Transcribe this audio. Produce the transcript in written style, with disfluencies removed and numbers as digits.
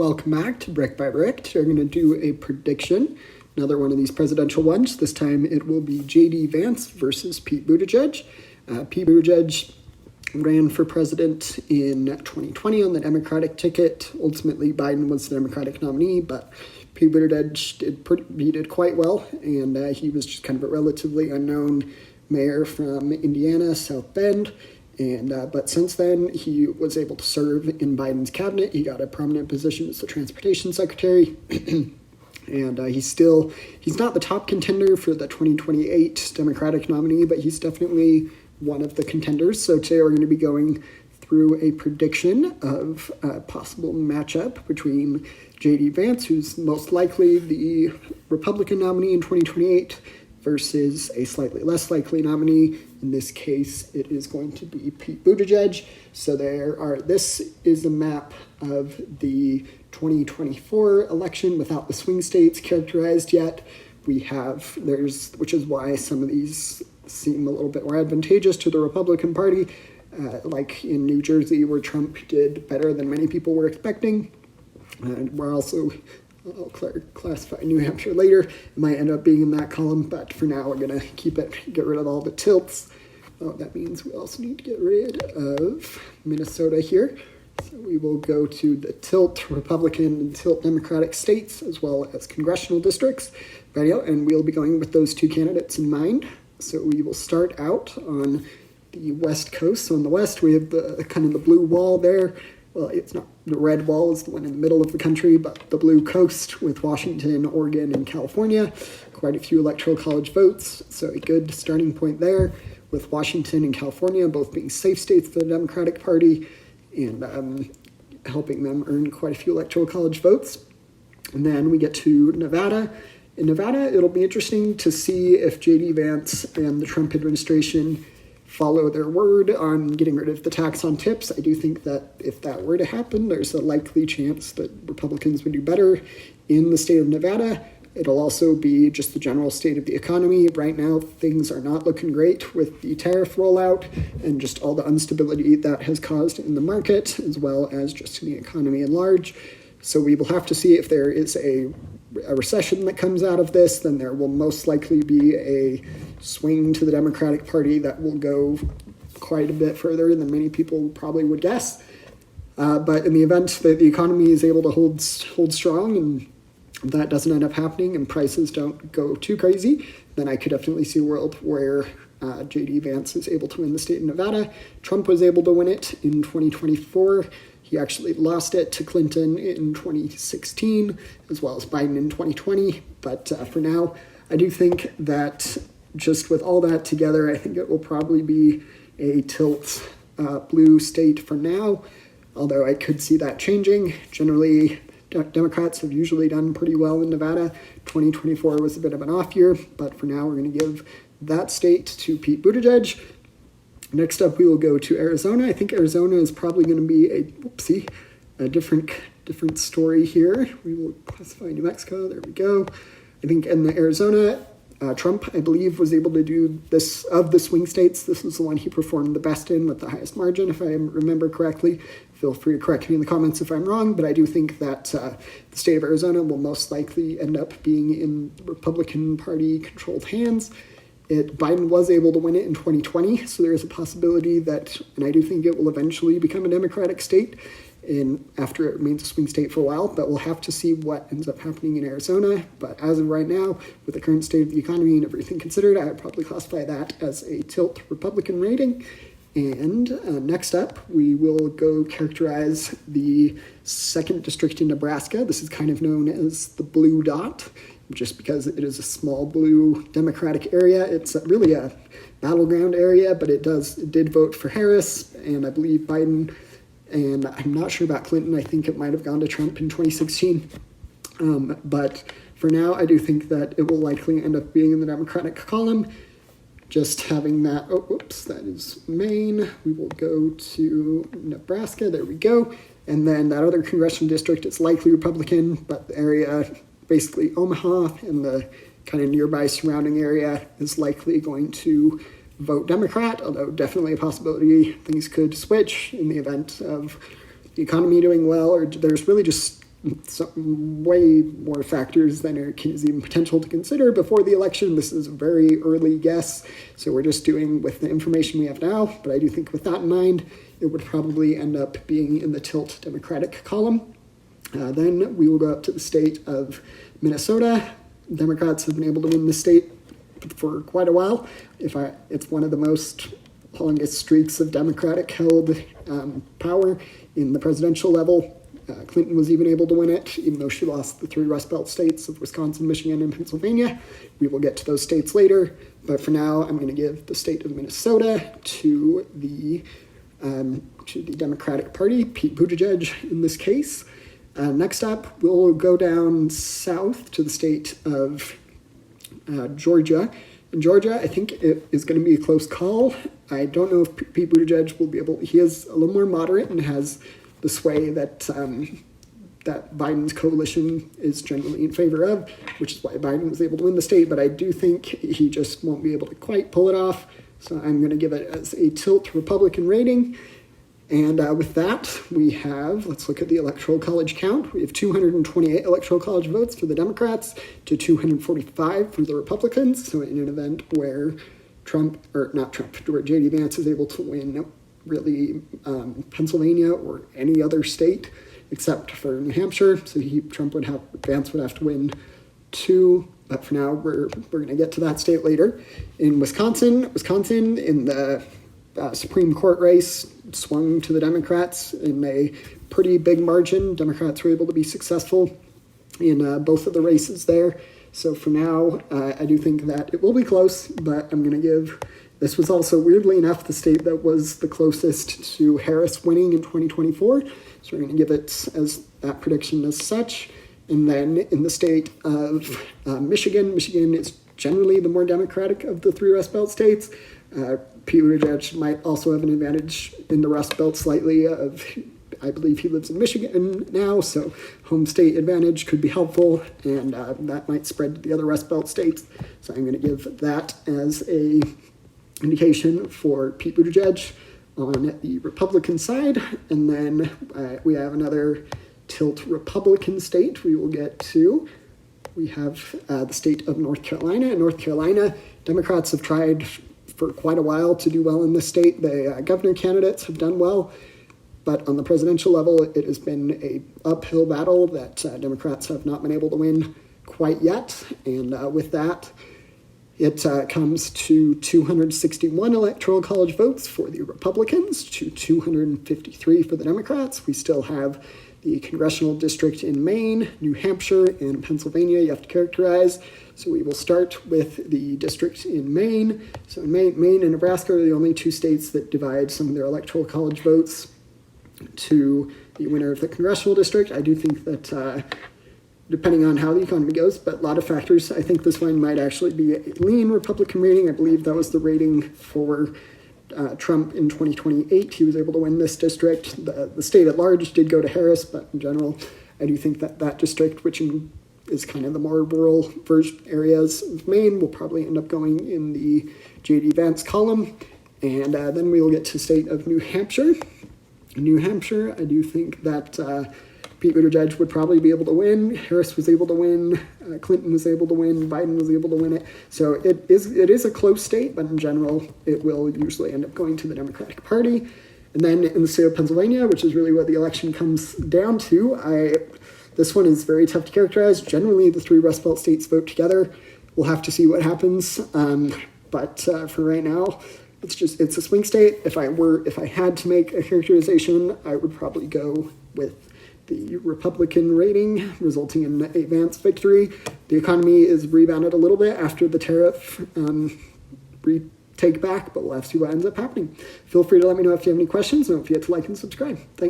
Welcome back to Brick by Brick. Today we're going to do a prediction, another one of these presidential ones. This time it will be J.D. Vance versus Pete Buttigieg. Pete Buttigieg ran for president in 2020 on the Democratic ticket. Ultimately, Biden was the Democratic nominee, but Pete Buttigieg did quite well, and he was just kind of a relatively unknown mayor from Indiana, South Bend. But since then, he was able to serve in Biden's cabinet. He got a prominent position as the transportation secretary. And he's not the top contender for the 2028 Democratic nominee, but he's definitely one of the contenders. So today we're going to be going through a prediction of a possible matchup between J.D. Vance, who's most likely the Republican nominee in 2028, versus a slightly less likely nominee. In this case, it is going to be Pete Buttigieg. So this is a map of the 2024 election without the swing states characterized yet. Which is why some of these seem a little bit more advantageous to the Republican Party, like in New Jersey, where Trump did better than many people were expecting. And I'll classify New Hampshire later. It might end up being in that column, but for now we're going to get rid of all the tilts. Oh, that means we also need to get rid of Minnesota here. So we will go to the tilt Republican and tilt Democratic states, as well as congressional districts. And we'll be going with those two candidates in mind. So we will start out on the West Coast. So on the West, we have the blue wall there. Well, it's not, the red wall is the one in the middle of the country, but the blue coast with Washington, Oregon, and California. Quite a few electoral college votes, so a good starting point there, with Washington and California both being safe states for the Democratic Party and helping them earn quite a few electoral college votes. And then we get to Nevada. In Nevada, it'll be interesting to see if J.D. Vance and the Trump administration follow their word on getting rid of the tax on tips. I do think that if that were to happen, there's a likely chance that Republicans would do better in the state of Nevada. It'll also be just the general state of the economy. Right now, things are not looking great with the tariff rollout and just all the instability that has caused in the market, as well as just in the economy at large. So we will have to see if there is a recession that comes out of this. Then there will most likely be a swing to the Democratic Party that will go quite a bit further than many people probably would guess. But in the event that the economy is able to hold strong and that doesn't end up happening and prices don't go too crazy, then I could definitely see a world where J.D. Vance is able to win the state of Nevada. Trump was able to win it in 2024. He actually lost it to Clinton in 2016, as well as Biden in 2020. But for now, I do think that just with all that together, I think it will probably be a tilt blue state for now, although I could see that changing. Generally, Democrats have usually done pretty well in Nevada. 2024 was a bit of an off year, but for now, we're going to give that state to Pete Buttigieg. Next up, we will go to Arizona. I think Arizona is probably going to be a different story here. We will classify New Mexico. There we go. I think in the Arizona, Trump, I believe, was able to do this of the swing states. This was the one he performed the best in with the highest margin, if I remember correctly. Feel free to correct me in the comments if I'm wrong, but I do think that the state of Arizona will most likely end up being in Republican Party-controlled hands. Biden was able to win it in 2020, so there is a possibility that, and I do think it will eventually become a Democratic state after it remains a swing state for a while, but we'll have to see what ends up happening in Arizona. But as of right now, with the current state of the economy and everything considered, I would probably classify that as a tilt Republican rating. And next up, we will go characterize the 2nd district in Nebraska. This is kind of known as the blue dot, just because it is a small blue Democratic area. It's really a battleground area, but it did vote for Harris, and I believe Biden, and I'm not sure about Clinton. I think it might have gone to Trump in 2016. But for now, I do think that it will likely end up being in the Democratic column. Just having that, that is Maine. We will go to Nebraska, there we go. And then that other congressional district is likely Republican, but the area, basically Omaha and the kind of nearby surrounding area, is likely going to vote Democrat, although definitely a possibility things could switch in the event of the economy doing well, or there's really just way more factors than there is even potential to consider before the election. This is a very early guess, so we're just doing with the information we have now. But I do think with that in mind, it would probably end up being in the tilt Democratic column. Then we will go up to the state of Minnesota. Democrats have been able to win the state for quite a while. It's one of the longest streaks of Democratic-held power in the presidential level. Clinton was even able to win it, even though she lost the 3 Rust Belt states of Wisconsin, Michigan, and Pennsylvania. We will get to those states later, but for now, I'm going to give the state of Minnesota to the Democratic Party, Pete Buttigieg in this case. Next up, we'll go down south to the state of Georgia. In Georgia, I think it is going to be a close call. I don't know if Pete Buttigieg will be able. He is a little more moderate and has the sway that Biden's coalition is generally in favor of, which is why Biden was able to win the state. But I do think he just won't be able to quite pull it off. So I'm going to give it as a tilt Republican rating. And with that, let's look at the Electoral College count. We have 228 Electoral College votes for the Democrats to 245 for the Republicans. So in an event where where J.D. Vance is able to win really Pennsylvania or any other state except for New Hampshire. So Vance would have to win 2. But for now, we're going to get to that state later. In Wisconsin in the Supreme Court race swung to the Democrats in a pretty big margin. Democrats were able to be successful in both of the races there. So for now, I do think that it will be close, but I'm going to give... This was also, weirdly enough, the state that was the closest to Harris winning in 2024. So we're going to give it as that prediction as such. And then in the state of Michigan is generally the more Democratic of the 3 Rust Belt states. Pete Buttigieg might also have an advantage in the Rust Belt slightly I believe he lives in Michigan now, so home state advantage could be helpful, and that might spread to the other Rust Belt states. So I'm going to give that as a indication for Pete Buttigieg on the Republican side. And then we have another tilt Republican state we will get to. We have the state of North Carolina. In North Carolina, Democrats have tried for quite a while to do well in this state. The governor candidates have done well, but on the presidential level, it has been an uphill battle that Democrats have not been able to win quite yet. And with that, it comes to 261 Electoral College votes for the Republicans to 253 for the Democrats. We still have the congressional district in Maine, New Hampshire, and Pennsylvania you have to characterize. So we will start with the district in Maine. So in Maine and Nebraska are the only 2 states that divide some of their Electoral College votes to the winner of the congressional district. I do think that depending on how the economy goes, but a lot of factors. I think this one might actually be a lean Republican rating. I believe that was the rating for Trump in 2028. He was able to win this district. The state at large did go to Harris, but in general, I do think that district, which is kind of the more rural areas of Maine, will probably end up going in the J.D. Vance column. And then we will get to the state of New Hampshire. In New Hampshire, I do think that Pete Buttigieg would probably be able to win. Harris was able to win. Clinton was able to win. Biden was able to win it. So it is a close state, but in general, it will usually end up going to the Democratic Party. And then in the state of Pennsylvania, which is really what the election comes down to, this one is very tough to characterize. Generally, the 3 Rust Belt states vote together. We'll have to see what happens. But for right now, it's a swing state. If I had to make a characterization, I would probably go with the Republican rating, resulting in a Vance victory. The economy is rebounded a little bit after the tariff take back, but we'll have to see what ends up happening. Feel free to let me know if you have any questions, and don't forget to like and subscribe. Thanks.